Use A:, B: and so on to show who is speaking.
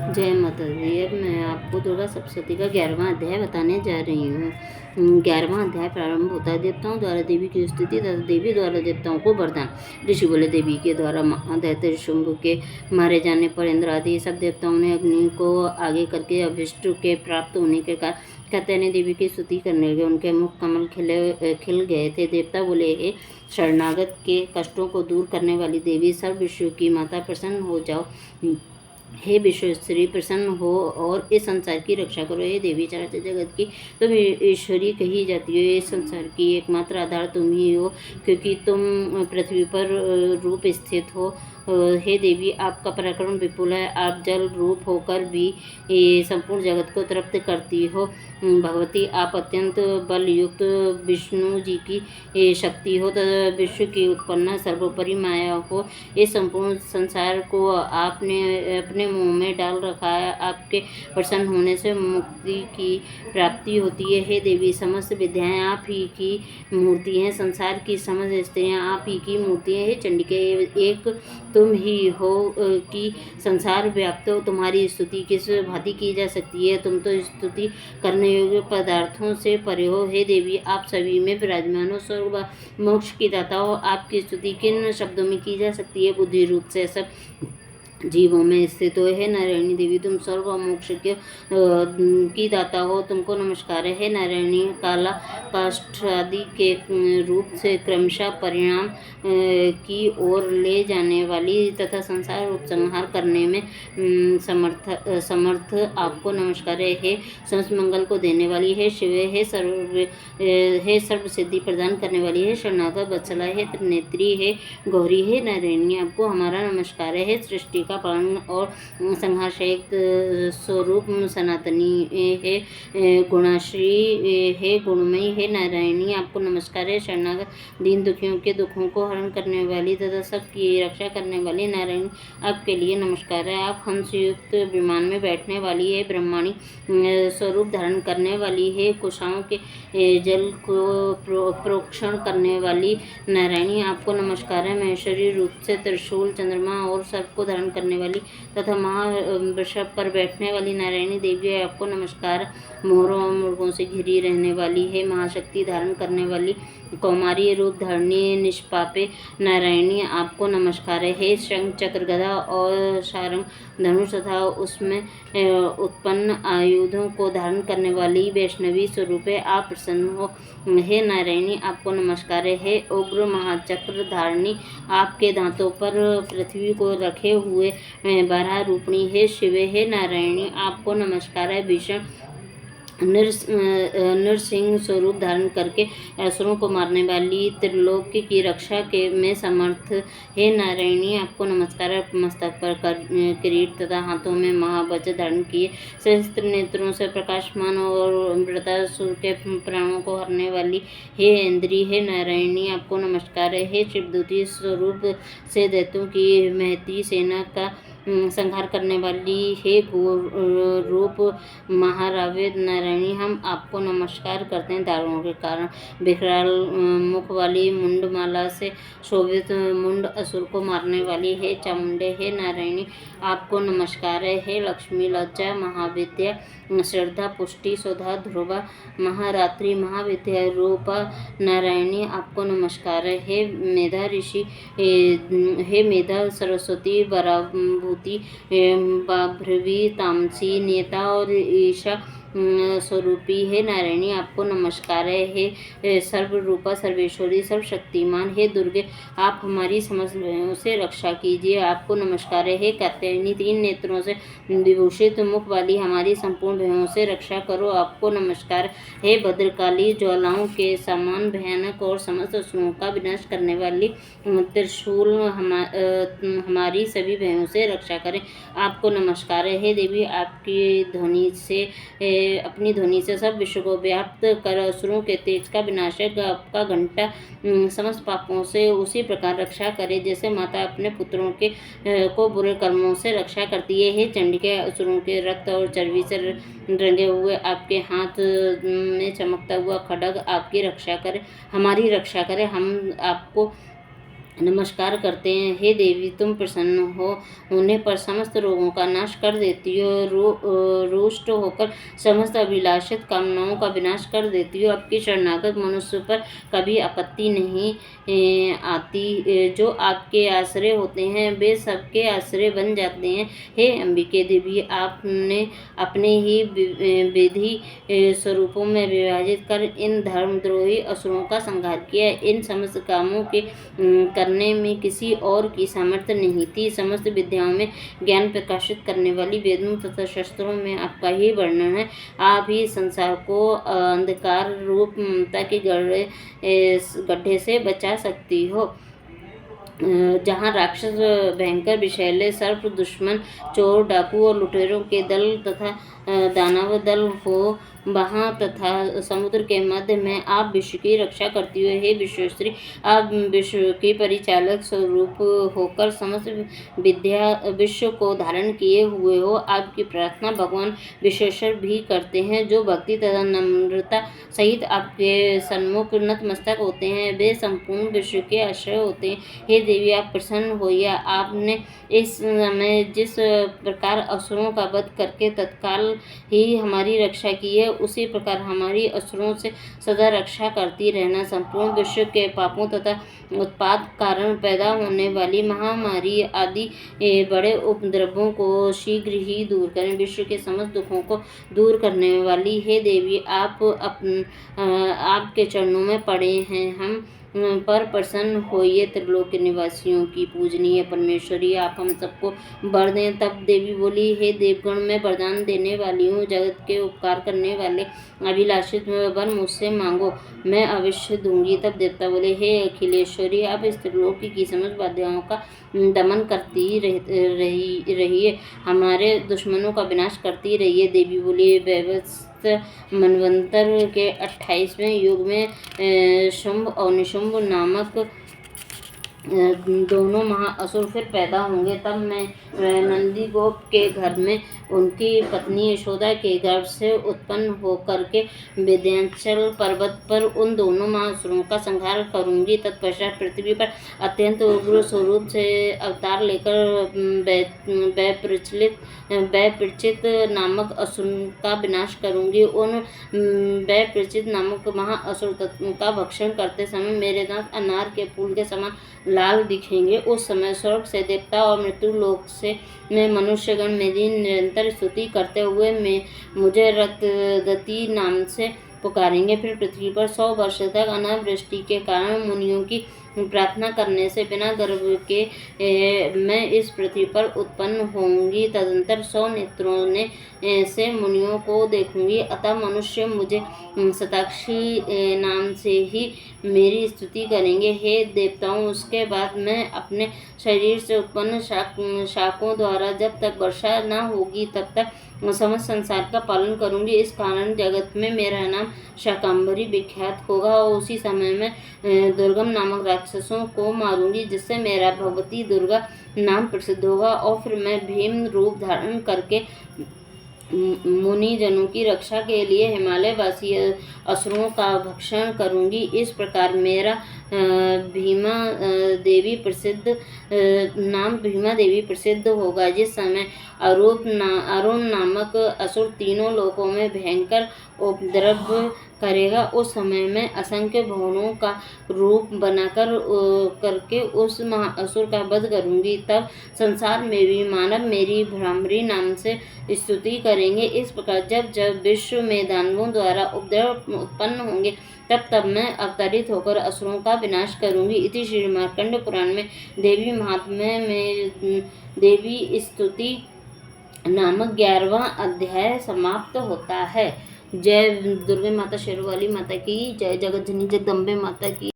A: जय माता दी। अब मैं आपको दुर्गा सप्तशती का 11वां अध्याय बताने जा रही हूँ। 11वां अध्याय प्रारंभ होता है देवताओं द्वारा देवी की स्तुति तथा देवी द्वारा देवताओं को वरदान। ऋषि बोले, देवी के द्वारा दैत्य शुंभ के मारे जाने पर इंद्र आदि सब देवताओं ने अग्नि को आगे करके अभिष्ट के प्राप्त होने के कारण कात्यायनी देवी की स्तुति करने लगे। उनके मुख कमल खिल गए थे। देवता बोले, हे शरणागत के कष्टों को दूर करने वाली देवी, सर्व विश्व की माता, प्रसन्न हो जाओ। हे विश्वेश्वरी, प्रसन्न हो और इस संसार की रक्षा करो। हे देवी, चराचर जगत की तुम ईश्वरी कही जाती हो। इस संसार की एकमात्र आधार तुम ही हो, क्योंकि तुम पृथ्वी पर रूप स्थित हो। हे देवी, आपका पराक्रम विपुल है। आप जल रूप होकर भी संपूर्ण जगत को तृप्त करती हो। भगवती, आप अत्यंत बल युक्त विष्णु जी की शक्ति हो तथा विश्व की उत्पन्न सर्वोपरि माया हो। इस संपूर्ण संसार को आपने अपने मुंह में डाल रखा है। आपके प्रसन्न होने से मुक्ति की प्राप्ति होती है। हे देवी, समस्त विद्याएं आप ही की मूर्ति हैं। संसार की समस्त स्त्रियां आप ही की मूर्ति हैं। हे चंडिके, एक तुम ही हो कि संसार व्याप्त हो। तुम्हारी स्तुति किस भांति की जा सकती है? तुम तो स्तुति करने योग्य पदार्थों से परे हो। हे देवी, आप सभी में विराजमान हो, स्वर्ग व मोक्ष की दाता हो। आपकी स्तुति किन शब्दों में की जा सकती है? बुद्धि रूप से सब जीवों में स्थित हो। हे नारायणी देवी, तुम स्वर्ग और मोक्ष के की दाता हो। तुमको नमस्कार है। हे नारायणी, काला काष्ठ आदि के रूप से क्रमशः परिणाम की ओर ले जाने वाली तथा संसार उपसंहार करने में समर्थ आपको नमस्कार है। हे समस्त मंगल को देने वाली, हे शिव, हे सर्व सिद्धि प्रदान करने वाली, हे शरणागत वत्सला, हे त्रिनेत्री, हे गौरी, हे नारायणी, आपको हमारा नमस्कार है। हे सृष्टि का पालन और संहार सहित स्वरूप सनातनी, हे गुणाश्री, हे गुणमयी, हे नारायणी, आपको नमस्कार है। शरणागत दीन दुखियों के दुखों को हरण करने वाली तथा सबकी रक्षा करने वाली नारायणी, आपके लिए नमस्कार है। आप हंस युक्त विमान में बैठने वाली है, ब्रह्माणी स्वरूप धारण करने वाली है, कुशाओं के जल को प्रोक्षण करने वाली नारायणी, आपको नमस्कार है। महेश्वरी रूप से त्रिशूल, चंद्रमा और सर्प को धारण करने वाली तथा महावृषभ पर बैठने वाली नारायणी देवी, आपको नमस्कार। मोरों और मृगों से घिरी रहने वाली है, महाशक्ति धारण करने वाली कौमारी रूप धारणी निष्पापे नारायणी, आपको नमस्कार है। हे शंख, चक्र, गदा और सारंग, धनुष तथा उसमें उत्पन्न आयुधों को धारण करने वाली वैष्णवी स्वरूप है, आप प्रसन्न हो। हे नारायणी, आपको नमस्कार है। हे उग्र महाचक्र धारणी, आपके दांतों पर पृथ्वी को रखे हुए 12 रूपणी, हे शिव, हे नारायणी, आपको नमस्कार है। भीषण नरसिंह स्वरूप धारण करके असुरों को मारने वाली, त्रिलोक की रक्षा के में समर्थ, हे नारायणी, आपको नमस्कार है। मस्तक पर किरीट तथा हाथों में महावज्र धारण किए, सहस्त्र नेत्रों से प्रकाशमान और वृतासुर के प्राणों को हरने वाली, हे इंद्री, हे नारायणी, आपको नमस्कार है। हे शिवदूती स्वरूप से दैत्यों की महती सेना का संहार करने वाली, हे घोर रूप महारावेद नारायणी, हम आपको नमस्कार करते हैं। दारुओं के कारण विकराल मुख वाली, मुंडमाला से शोभित मुंड असुर को मारने वाली, हे चामुंडे, हे नारायणी, आपको नमस्कार है। हे लक्ष्मी, लज्जा, महाविद्या, श्रद्धा, पुष्टि, सुधा, ध्रुवा, महारात्रि, महाविद्या रूपा नारायणी, आपको नमस्कार है। हे मेधा ऋषि, हे मेधा सरस्वती, वराभूति, बाभ्रवी, तामसी, नेता और ईशा स्वरूपी, हे नारायणी, आपको नमस्कार है। हे सर्वरूपा, सर्वेश्वरी, सर्वशक्तिमान, हे दुर्गे, आप हमारी समस्त भयों से रक्षा कीजिए, आपको नमस्कार है। हे कात्यायनी, 3 नेत्रों से विभूषित मुख वाली, हमारी संपूर्ण भयों से रक्षा करो, आपको नमस्कार। हे भद्रकाली, ज्वालाओं के समान भयानक और समस्त असुरों का विनाश करने वाली त्रिशूल, हमारी सभी भयों से रक्षा करें, आपको नमस्कार है। हे देवी, आपकी ध्वनि से अपनी ध्वनि से सब विश्व को व्याप्त कर असुरों के तेज का विनाशक आपका घंटा समस्त पापों से उसी प्रकार रक्षा करे जैसे माता अपने पुत्रों के को बुरे कर्मों से रक्षा करती है। हे चंडिके, असुरों के रक्त और चर्बी से रंगे हुए आपके हाथ में चमकता हुआ खड्ग आपकी रक्षा करे, हमारी रक्षा करे। हम आपको नमस्कार करते हैं। हे देवी, तुम प्रसन्न होने पर समस्त रोगों का नाश कर देती हो, रुष्ट होकर समस्त अभिलाषित कामनाओं का विनाश कर देती हो। आपके शरणागत मनुष्य पर कभी आपत्ति नहीं आती। जो आपके आश्रय होते हैं वे सबके आश्रय बन जाते हैं। हे अंबिके देवी, आपने अपने ही विधि स्वरूपों में विभाजित कर इन धर्मद्रोही असुरों का संहार किया। इन समस्त कामों के करने में किसी और की सामर्थ्य नहीं थी। समस्त विद्याओं में ज्ञान प्रकाशित करने वाली वेदों तथा शस्त्रों में आपका ही वर्णन है। आप ही संसार को अंधकार रूप ममता के गड्ढे से बचा सकती हो। जहाँ राक्षस, भयंकर विषैले सर्प, दुश्मन, चोर, डाकू और लुटेरों के दल तथा दानव दल हो, वहाँ तथा समुद्र के मध्य में आप विश्व की रक्षा करती हो। हे विश्वेश्वरी, आप विश्व की परिचालक स्वरूप होकर समस्त विश्व को धारण किए हुए हो। आपकी प्रार्थना भगवान विश्वेश्वर भी करते हैं। जो भक्ति तथा नम्रता सहित आपके सन्मुख नतमस्तक होते हैं वे संपूर्ण विश्व के आश्रय होते हैं। हे देवी, आप प्रसन्न होइए। आपने इस समय जिस प्रकार असुरों का वध करके तत्काल ही हमारी रक्षा की है, उसी प्रकार हमारी असुरों से सदा रक्षा करती रहना। संपूर्ण विश्व के पापों तथा उत्पाद कारण पैदा होने वाली महामारी आदि बड़े उपद्रवों को शीघ्र ही दूर करें। विश्व के समस्त दुखों को दूर करने वाली हे देवी, आपके चरणों में पड़े हैं हम पर प्रसन्न होइए। त्रिलोक के निवासियों की पूजनीय परमेश्वरी, आप हम सबको वर दें। तब देवी बोली, हे देवगण, मैं वरदान देने वाली हूँ। जगत के उपकार करने वाले अभिलाषित वर मुझसे मांगो, मैं अवश्य दूंगी। तब देवता बोले, हे अखिलेश्वरी, आप इस त्रिलोक की समस्त बाधाओं का दमन करती रहिए, हमारे दुश्मनों का विनाश करती रहिए। देवी बोली, मनवंतर के 28वें युग में शुंभ और निशुंभ नामक दोनों महाअसुर फिर पैदा होंगे। तब मैं नंदी गोप के घर में उनकी पत्नी यशोदा के गर्भ से उत्पन्न होकर के विंध्याचल पर्वत पर उन दोनों महाअसुरों का संहार करूंगी। तत्पश्चात पृथ्वी पर अत्यंत उग्र स्वरूप से अवतार लेकर वैप्रचित नामक असुर का विनाश करूंगी। उन वैप्रचित नामक महाअसुर का भक्षण करते समय मेरे दांत अनार के फूल के समान लाल दिखेंगे। उस समय स्वर्ग से देवता और मृत्यु लोक से मैं मनुष्यगण मेरी निरंतर स्तुति करते हुए मुझे रक्तदती नाम से पुकारेंगे। फिर पृथ्वी पर 100 वर्ष तक अनावृष्टि के कारण मुनियों की प्रार्थना करने से बिना गर्भ के मैं इस पृथ्वी पर उत्पन्न होंगी। तदंतर 100 नेत्रों से मुनियों को देखूंगी। अतः मनुष्य मुझे शताक्षी नाम से ही मेरी स्तुति करेंगे। हे देवताओं, उसके बाद मैं अपने शरीर से उत्पन्न शाकों द्वारा जब तक वर्षा न होगी तब तक समस्त संसार का पालन करूंगी। इस कारण जगत में मेरा नाम शाकंभरी विख्यात होगा और उसी समय में दुर्गम नामक राक्षसों को मारूंगी, जिससे मेरा भगवती दुर्गा नाम प्रसिद्ध होगा। और फिर मैं भीम रूप धारण करके मुनि जनों की रक्षा के लिए हिमालय वासी असुरों का भक्षण करूंगी। इस प्रकार मेरा भीमा देवी प्रसिद्ध होगा। जिस समय अरुण नामक असुर तीनों लोकों में भयंकर उपद्रव करेगा, उस समय में असंख्य भवनों का रूप बनाकर करके उस महाअसुर का वध करूंगी। तब संसार में भी मानव मेरी भ्रामरी नाम से स्तुति करेंगे। इस प्रकार जब जब विश्व में दानवों द्वारा उपद्रव उत्पन्न होंगे तब मैं अवतरित होकर असुरों का विनाश करूंगी। इति श्री मार्कंड पुराण में देवी महात्म्य में देवी स्तुति नामक 11वां अध्याय समाप्त होता है। जय दुर्गा माता, शेरोवाली माता की जय, जगत जननी जगदम्बे माता की।